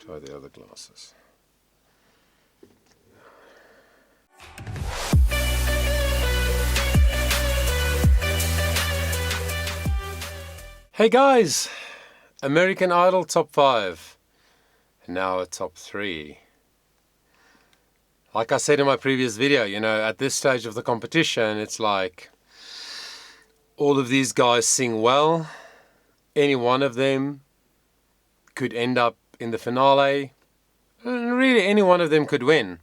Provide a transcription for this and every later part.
Try the other glasses. Hey guys! American Idol top 5. And now a top 3. Like I said in my previous video, you know, at this stage of the competition, it's like all of these guys sing well. Any one of them could end up in the finale. And really, any one of them could win.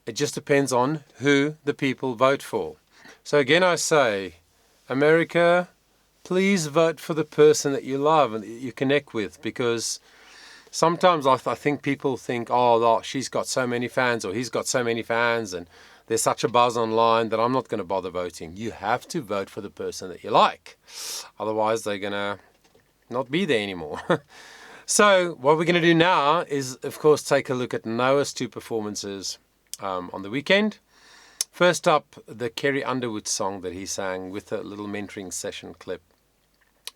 It just depends on who the people vote for. So again, I say, America, please vote for the person that you love and that you connect with, because sometimes I think people think, oh, she's got so many fans or he's got so many fans and there's such a buzz online that I'm not going to bother voting. You have to vote for the person that you like. Otherwise, they're going to not be there anymore. So what we're going to do now is, of course, take a look at Noah's 2 performances on the weekend. First up, the Carrie Underwood song that he sang with a little mentoring session clip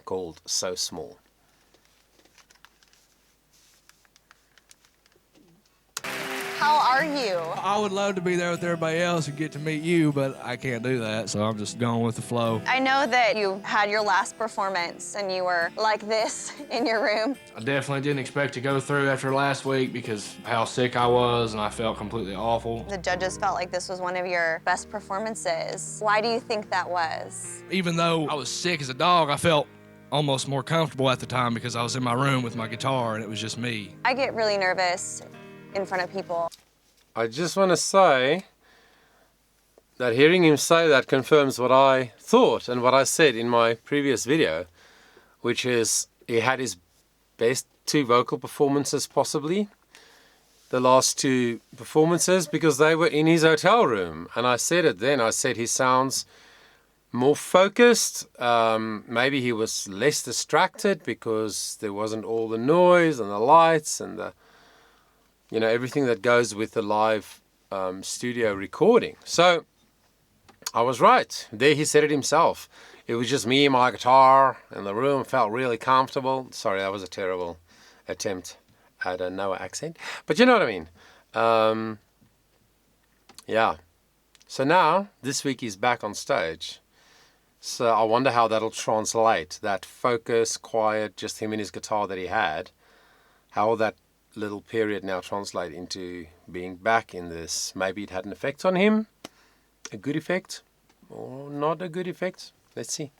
called So Small. How are you? I would love to be there with everybody else and get to meet you, but I can't do that, so I'm just going with the flow. I know that you had your last performance and you were like this in your room. I definitely didn't expect to go through after last week because of how sick I was and I felt completely awful. The judges felt like this was one of your best performances. Why do you think that was? Even though I was sick as a dog, I felt almost more comfortable at the time because I was in my room with my guitar and it was just me. I get really nervous in front of people. I just want to say that hearing him say that confirms what I thought and what I said in my previous video, which is he had his best 2 vocal performances possibly, the last 2 performances, because they were in his hotel room. And I said it then, I said he sounds more focused, maybe he was less distracted because there wasn't all the noise and the lights and the, you know, everything that goes with the live studio recording. So I was right. There he said it himself. It was just me and my guitar and the room felt really comfortable. Sorry, that was a terrible attempt at a Noah accent. But you know what I mean. Yeah. So now, this week he's back on stage. So I wonder how that'll translate. That focus, quiet, just him and his guitar that he had. How will that little period now translate into being back in this? Maybe it had an effect on him. A good effect or not a good effect. Let's see.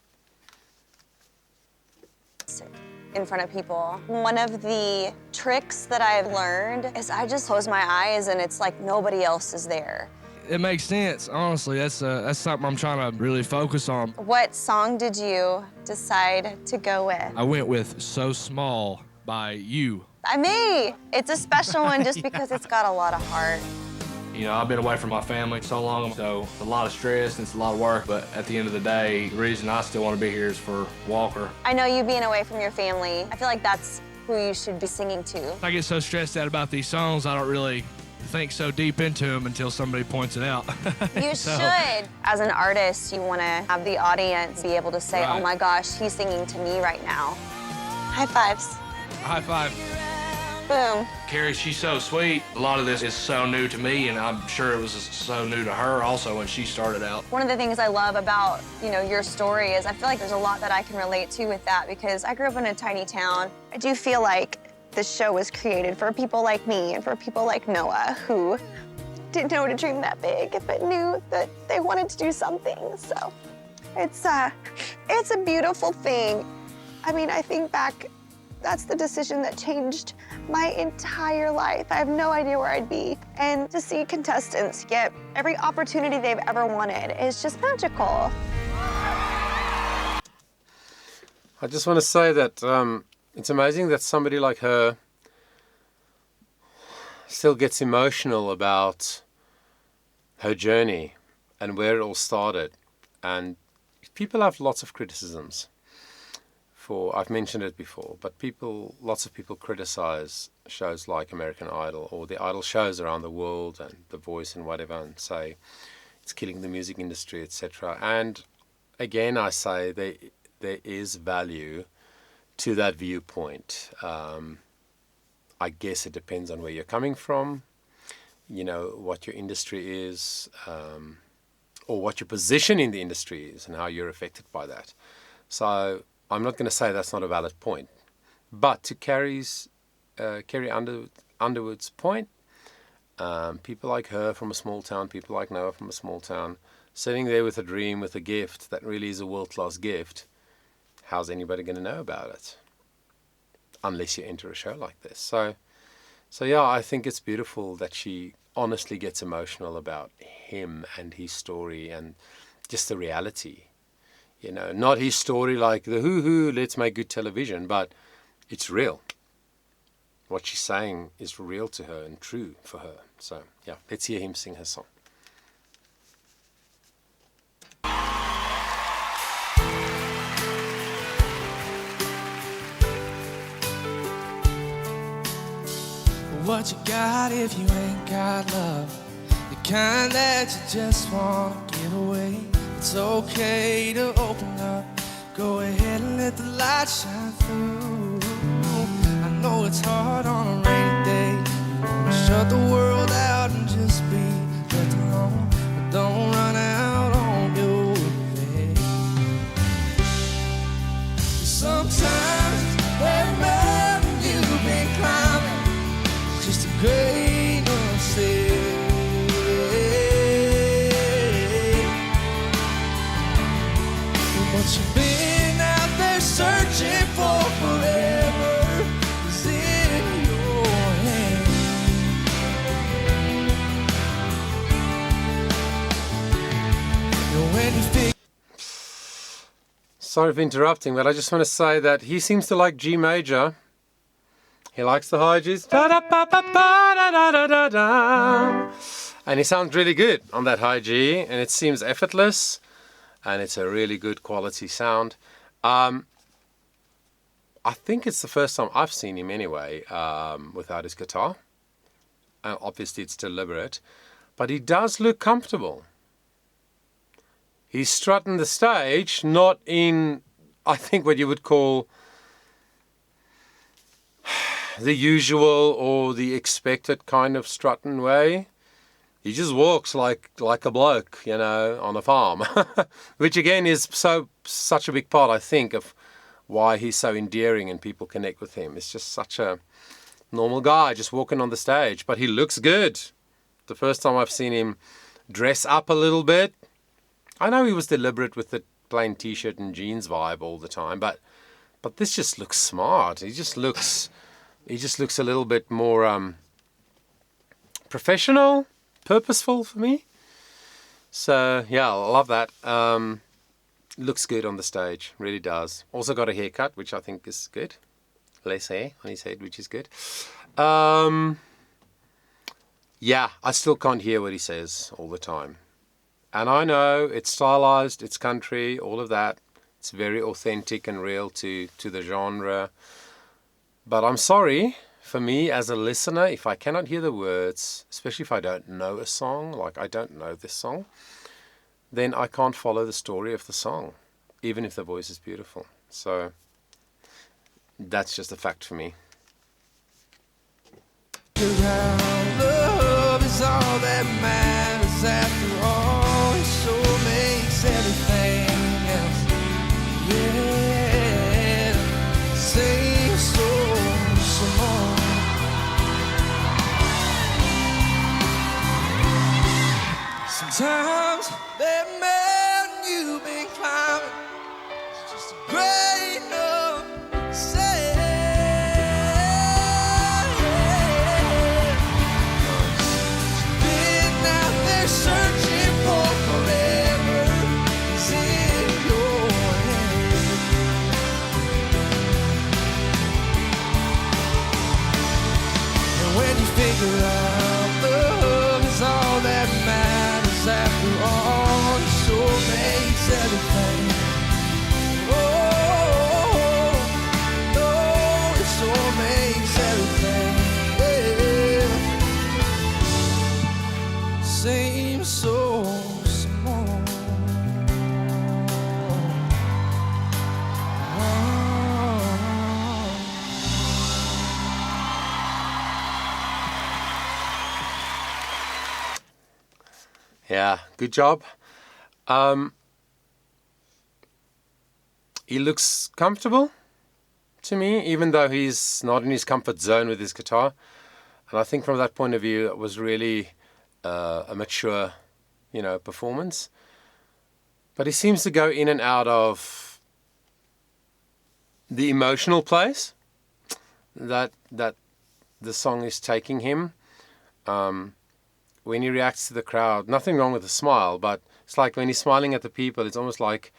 In front of people. One of the tricks that I've learned is I just close my eyes and it's like nobody else is there. It makes sense, honestly. That's something I'm trying to really focus on. What song did you decide to go with? I went with So Small by You. By me. It's a special one just because it's got a lot of heart. You know, I've been away from my family so long, so it's a lot of stress and it's a lot of work, but at the end of the day, the reason I still want to be here is for Walker. I know you being away from your family. I feel like that's who you should be singing to. I get so stressed out about these songs, I don't really think so deep into them until somebody points it out. You should. As an artist, you want to have the audience be able to say, Right. Oh my gosh, he's singing to me right now. High fives. High five. Boom. Carrie, she's so sweet. A lot of this is so new to me, and I'm sure it was so new to her also when she started out. One of the things I love about, your story is I feel like there's a lot that I can relate to with that because I grew up in a tiny town. I do feel like this show was created for people like me and for people like Noah who didn't know to dream that big but knew that they wanted to do something. So it's a beautiful thing. I mean, I think back, that's the decision that changed my entire life. I have no idea where I'd be. And to see contestants get every opportunity they've ever wanted is just magical. I just want to say that it's amazing that somebody like her still gets emotional about her journey and where it all started. And people have lots of criticisms. I've mentioned it before, but lots of people criticize shows like American Idol or the Idol shows around the world and The Voice and whatever, and say it's killing the music industry, etc. And again, I say there is value to that viewpoint. I guess it depends on where you're coming from, you know, what your industry is, or what your position in the industry is and how you're affected by that. So I'm not going to say that's not a valid point. But to Carrie Underwood's point, people like her from a small town, people like Noah from a small town, sitting there with a dream, with a gift that really is a world-class gift, how's anybody going to know about it? Unless you enter a show like this. So yeah, I think it's beautiful that she honestly gets emotional about him and his story and just the reality. You know, not his story like the hoo-hoo, let's make good television, but it's real. What she's saying is real to her and true for her. So yeah, let's hear him sing her song. What you got if you ain't got love? The kind that you just wanna give away. It's okay to open up. Go ahead and let the light shine through. I know it's hard on a rainy day. You wanna shut the world out and just be left alone. But don't run out on your way. Sometimes that mountain you've been climbing, just a grain of sand. What you've been out there searching for forever is in your hand. And when you think Sorry for interrupting, but I just want to say that he seems to like G major. He likes the high G's. And he sounds really good on that high G, and it seems effortless, and it's a really good quality sound. I think it's the first time I've seen him anyway, without his guitar. Obviously it's deliberate, but he does look comfortable. He's strutting the stage, not in, I think, what you would call the usual or the expected kind of strutting way. He just walks like a bloke, you know, on a farm, which again is such a big part, I think, of why he's so endearing and people connect with him. It's just such a normal guy just walking on the stage, but he looks good. The first time I've seen him dress up a little bit, I know he was deliberate with the plain t-shirt and jeans vibe all the time, but this just looks smart. He just looks a little bit more professional, purposeful for me. So yeah, I love that. Looks good on the stage, really does. Also got a haircut, which I think is good. Less hair on his head, which is good. Yeah, I still can't hear what he says all the time. And I know it's stylized, it's country, all of that. It's very authentic and real to the genre. But I'm sorry, for me as a listener, if I cannot hear the words, especially if I don't know a song, like I don't know this song, then I can't follow the story of the song, even if the voice is beautiful. So that's just a fact for me. love is all that matters after all. It sure makes everything else, yeah, seem so small. Sometimes that mountain you've been climbing is just a grain of sand. Been out there searching for forever is in your hand. And when you figure out love is all that matters after all, it sure makes everything. Oh, it sure makes everything, yeah, seem so small. Yeah, good job. He looks comfortable to me, even though he's not in his comfort zone with his guitar. And I think from that point of view, it was really a mature, performance. But he seems to go in and out of the emotional place that the song is taking him. When he reacts to the crowd, nothing wrong with the smile, but it's like when he's smiling at the people, it's almost like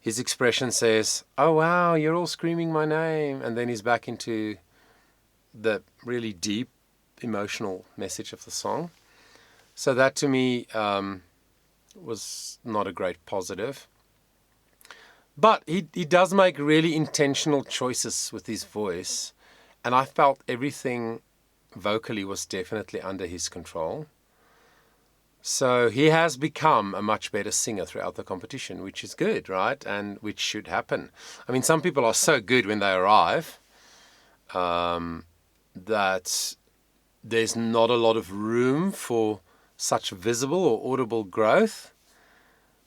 his expression says, "Oh wow, you're all screaming my name," and then he's back into the really deep emotional message of the song. So that to me was not a great positive. But he does make really intentional choices with his voice, and I felt everything vocally was definitely under his control. So he has become a much better singer throughout the competition, which is good, right? And which should happen. I mean, some people are so good when they arrive that there's not a lot of room for such visible or audible growth.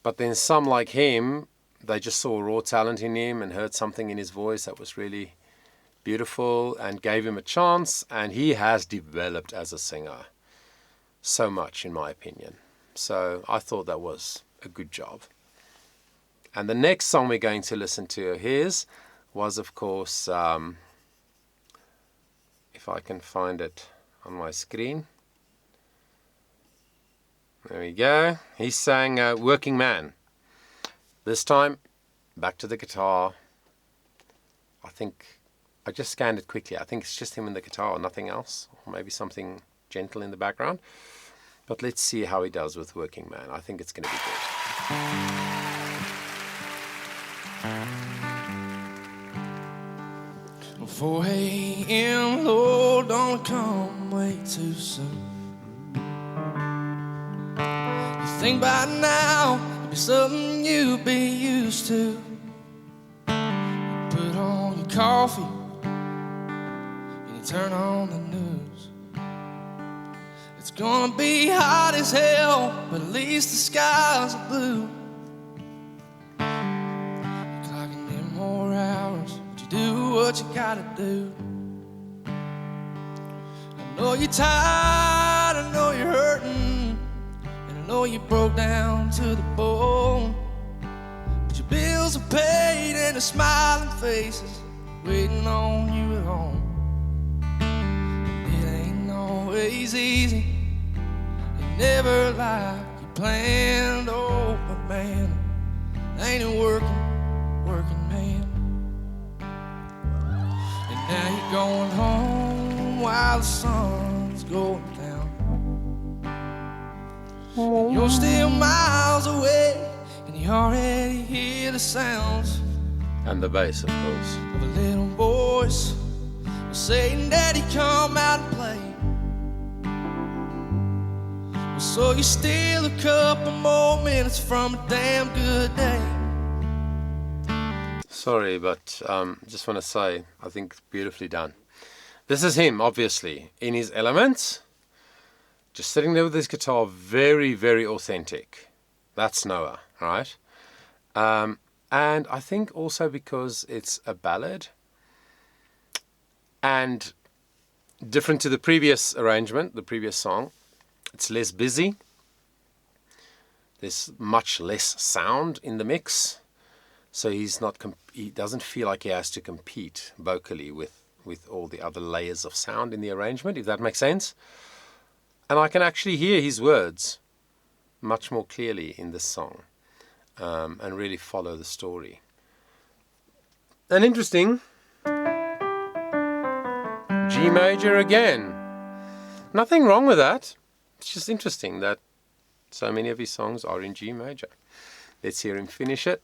But then some like him, they just saw raw talent in him and heard something in his voice that was really beautiful and gave him a chance. And he has developed as a singer so much, in my opinion. So I thought that was a good job. And the next song we're going to listen to of his was, of course, if I can find it on my screen. There we go. He sang Working Man. This time, back to the guitar. I think I just scanned it quickly. I think it's just him and the guitar, nothing else. Or maybe something gentle in the background. But let's see how he does with Working Man. I think it's going to be good. 4 a.m. Lord, don't come way too soon. You think by now it'd be something you'd be used to. You put on your coffee and you turn on the news. It's gonna be hot as hell, but at least the skies are blue. You're clocking in more hours, but you do what you gotta do. I know you're tired, I know you're hurting, and I know you broke down to the bone. But your bills are paid and the smiling faces waiting on you at home. It ain't always easy, never like you planned, oh, but man, ain't it working man. And now you're going home while the sun's going down. And you're still miles away, and you already hear the sounds. And the bass, of course. Of a little voice saying, "Daddy, come out and play." So you're still a couple more minutes from a damn good day. Sorry, but just want to say, I think it's beautifully done. This is him, obviously, in his elements. Just sitting there with his guitar, very, very authentic. That's Noah, right? And I think also because it's a ballad and different to the previous arrangement, the previous song, it's less busy. There's much less sound in the mix. So he doesn't feel like he has to compete vocally with all the other layers of sound in the arrangement, if that makes sense. And I can actually hear his words much more clearly in this song and really follow the story. And interesting, G major again. Nothing wrong with that. It's just interesting that so many of his songs are in G major. Let's hear him finish it.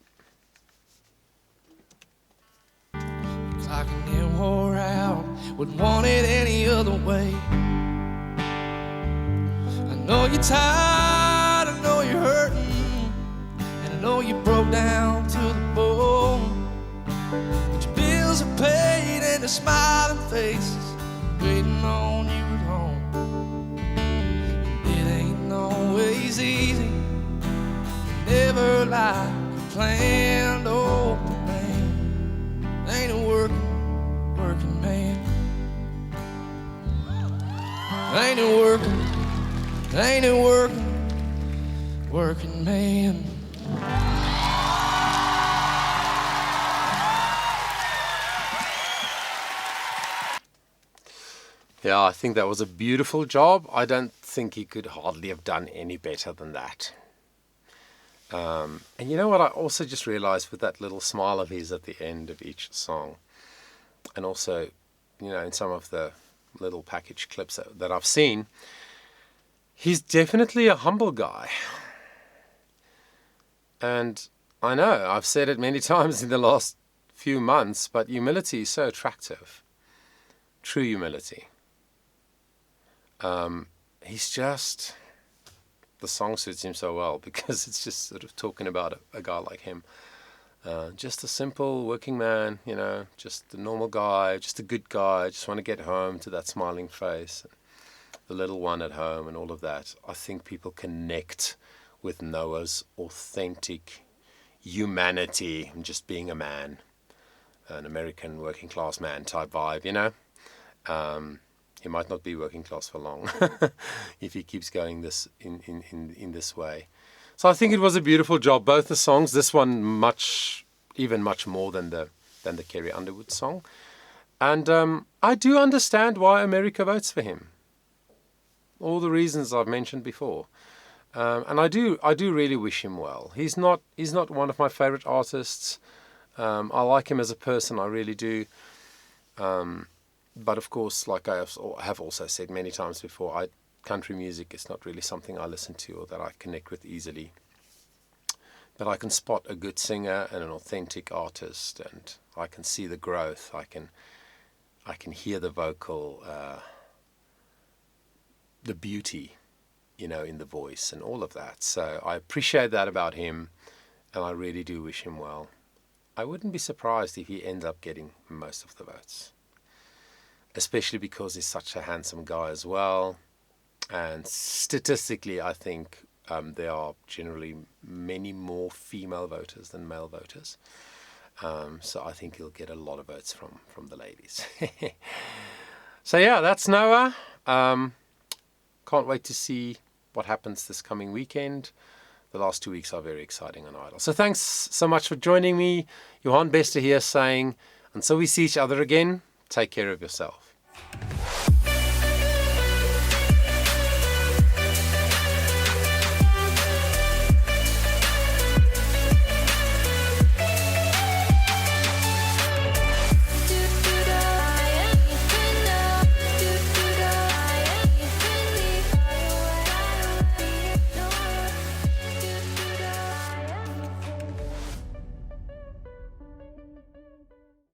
Clocking in wore out, wouldn't want it any other way. I know you're tired, I know you're hurting, and I know you broke down to the bone. But your bills are paid and the smiling faces waiting on you at home. It ain't always easy, planned old man. Ain't a working man. Ain't a working man. Yeah, I think that was a beautiful job. I don't think he could hardly have done any better than that. And you know what I also just realized with that little smile of his at the end of each song, and also, you know, in some of the little package clips that I've seen, he's definitely a humble guy. And I know I've said it many times in the last few months, but humility is so attractive. True humility. He's just, the song suits him so well because it's just sort of talking about a guy like him. Just a simple working man, you know, just a normal guy, just a good guy. Just want to get home to that smiling face, the little one at home and all of that. I think people connect with Noah's authentic humanity and just being a man, an American working class man type vibe, you know. He might not be working class for long if he keeps going this in this way. So I think it was a beautiful job. Both the songs, this one even much more than the Carrie Underwood song. And I do understand why America votes for him. All the reasons I've mentioned before. And I do really wish him well. He's not one of my favorite artists. I like him as a person, I really do. But of course, like I have also said many times before, country music is not really something I listen to or that I connect with easily. But I can spot a good singer and an authentic artist, and I can see the growth. I can hear the vocal, the beauty, you know, in the voice and all of that. So I appreciate that about him, and I really do wish him well. I wouldn't be surprised if he ends up getting most of the votes, especially because he's such a handsome guy as well. And statistically, I think there are generally many more female voters than male voters. So I think he'll get a lot of votes from the ladies. So yeah, that's Noah. Can't wait to see what happens this coming weekend. The last 2 weeks are very exciting on Idol. So thanks so much for joining me. Johan Bester here saying, until we see each other again, take care of yourself.